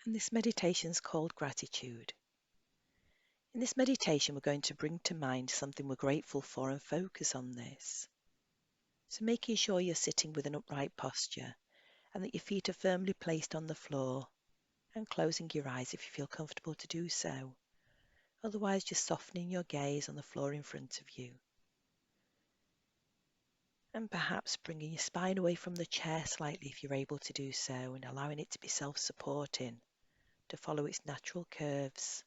And this meditation is called gratitude. In this meditation, we're going to bring to mind something we're grateful for and focus on this. So making sure you're sitting with an upright posture and that your feet are firmly placed on the floor, and closing your eyes if you feel comfortable to do so. Otherwise, just softening your gaze on the floor in front of you. And perhaps bringing your spine away from the chair slightly if you're able to do so, and allowing it to be self-supporting, to follow its natural curves.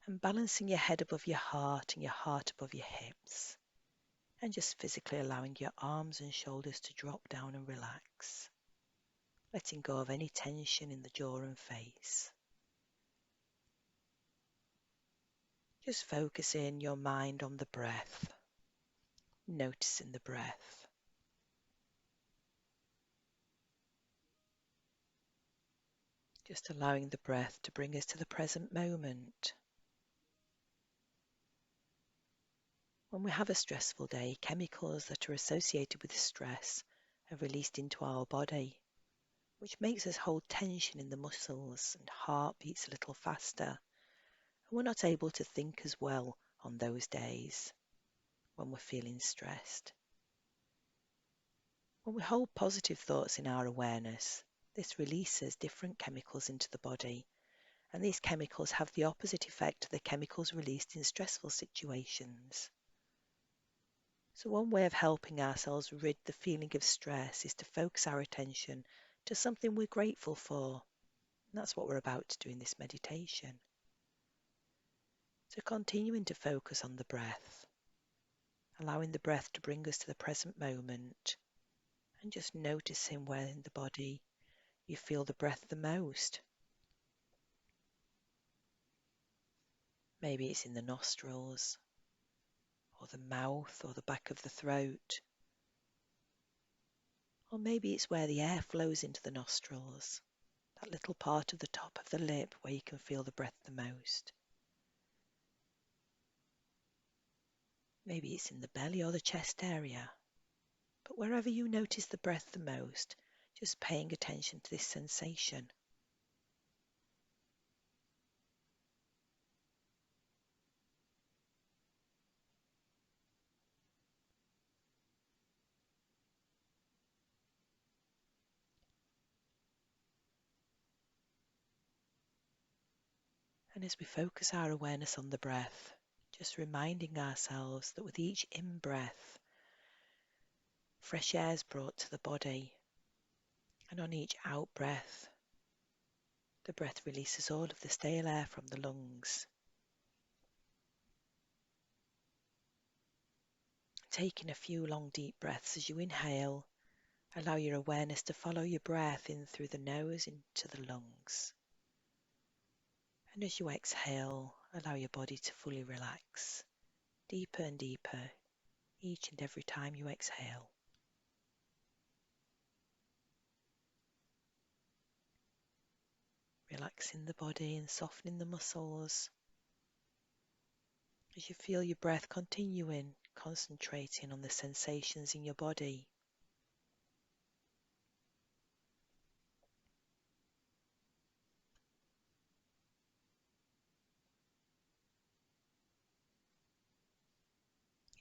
And balancing your head above your heart and your heart above your hips. And just physically allowing your arms and shoulders to drop down and relax. Letting go of any tension in the jaw and face. Just focusing your mind on the breath. Noticing the breath. Just allowing the breath to bring us to the present moment. When we have a stressful day, chemicals that are associated with stress are released into our body, which makes us hold tension in the muscles and heart beats a little faster, and we're not able to think as well on those days when we're feeling stressed. When we hold positive thoughts in our awareness, this releases different chemicals into the body, and these chemicals have the opposite effect of the chemicals released in stressful situations. So one way of helping ourselves rid the feeling of stress is to focus our attention to something we're grateful for. And that's what we're about to do in this meditation. So continuing to focus on the breath, allowing the breath to bring us to the present moment, and just noticing where in the body you feel the breath the most. Maybe it's in the nostrils, or the mouth, or the back of the throat. Or maybe it's where the air flows into the nostrils, that little part of the top of the lip where you can feel the breath the most. Maybe it's in the belly or the chest area. But wherever you notice the breath the most, just paying attention to this sensation. And as we focus our awareness on the breath, just reminding ourselves that with each in-breath, fresh air is brought to the body, and on each out-breath, the breath releases all of the stale air from the lungs. Taking a few long deep breaths as you inhale, allow your awareness to follow your breath in through the nose into the lungs. And as you exhale, allow your body to fully relax, deeper and deeper, each and every time you exhale. Relaxing the body and softening the muscles. As you feel your breath continuing, concentrating on the sensations in your body.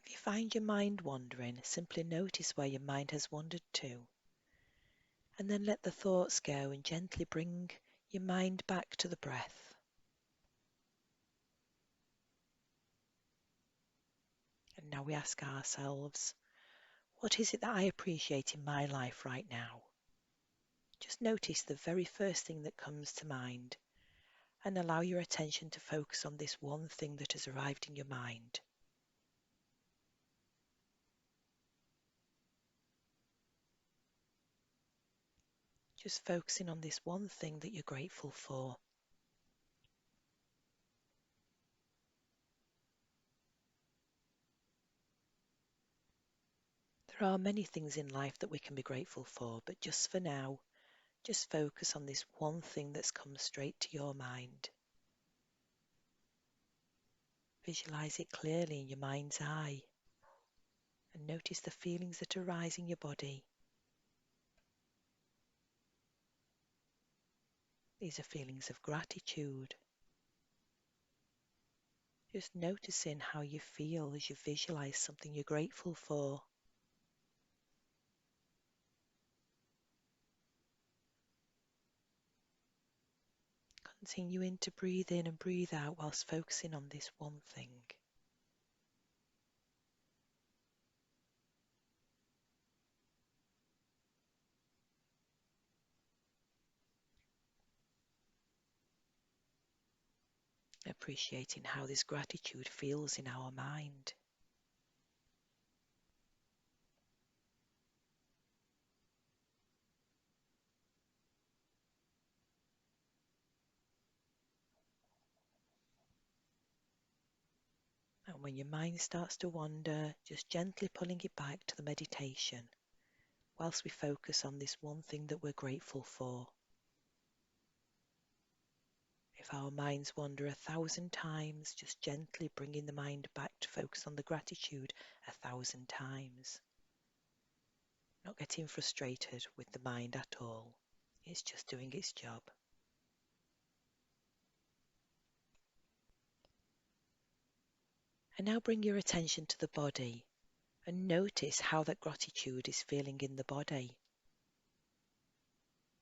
If you find your mind wandering, simply notice where your mind has wandered to, and then let the thoughts go and gently bring your mind back to the breath. And now we ask ourselves, what is it that I appreciate in my life right now? Just notice the very first thing that comes to mind and allow your attention to focus on this one thing that has arrived in your mind. Just focusing on this one thing that you're grateful for. There are many things in life that we can be grateful for, but just for now, just focus on this one thing that's come straight to your mind. Visualize it clearly in your mind's eye and notice the feelings that arise in your body. These are feelings of gratitude. Just noticing how you feel as you visualize something you're grateful for. Continuing to breathe in and breathe out whilst focusing on this one thing. Appreciating how this gratitude feels in our mind. And when your mind starts to wander, just gently pulling it back to the meditation, whilst we focus on this one thing that we're grateful for. If our minds wander 1,000 times, just gently bringing the mind back to focus on the gratitude 1,000 times. Not getting frustrated with the mind at all. It's just doing its job. And now bring your attention to the body and notice how that gratitude is feeling in the body.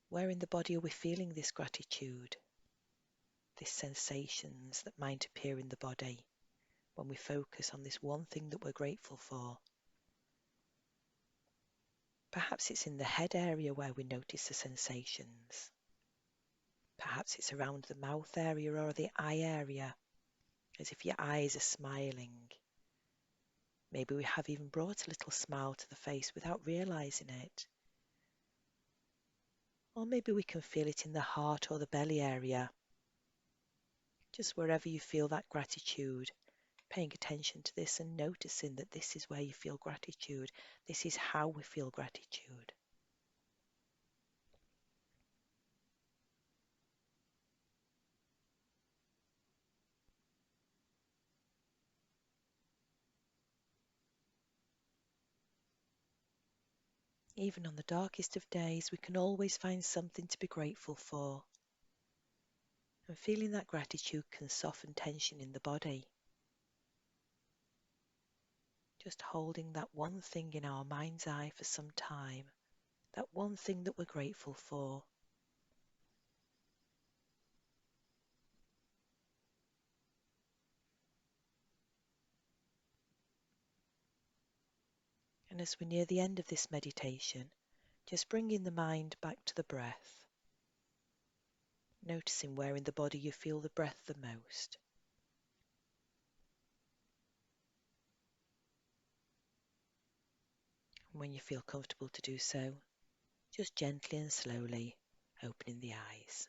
Where in the body are we feeling this gratitude? These sensations that might appear in the body when we focus on this one thing that we're grateful for. Perhaps it's in the head area where we notice the sensations. Perhaps it's around the mouth area or the eye area, as if your eyes are smiling. Maybe we have even brought a little smile to the face without realizing it. Or maybe we can feel it in the heart or the belly area. Just wherever you feel that gratitude, paying attention to this and noticing that this is where you feel gratitude. This is how we feel gratitude. Even on the darkest of days, we can always find something to be grateful for. And feeling that gratitude can soften tension in the body. Just holding that one thing in our mind's eye for some time, that one thing that we're grateful for. And as we near the end of this meditation, just bringing the mind back to the breath, noticing where in the body you feel the breath the most. And when you feel comfortable to do so, just gently and slowly opening the eyes.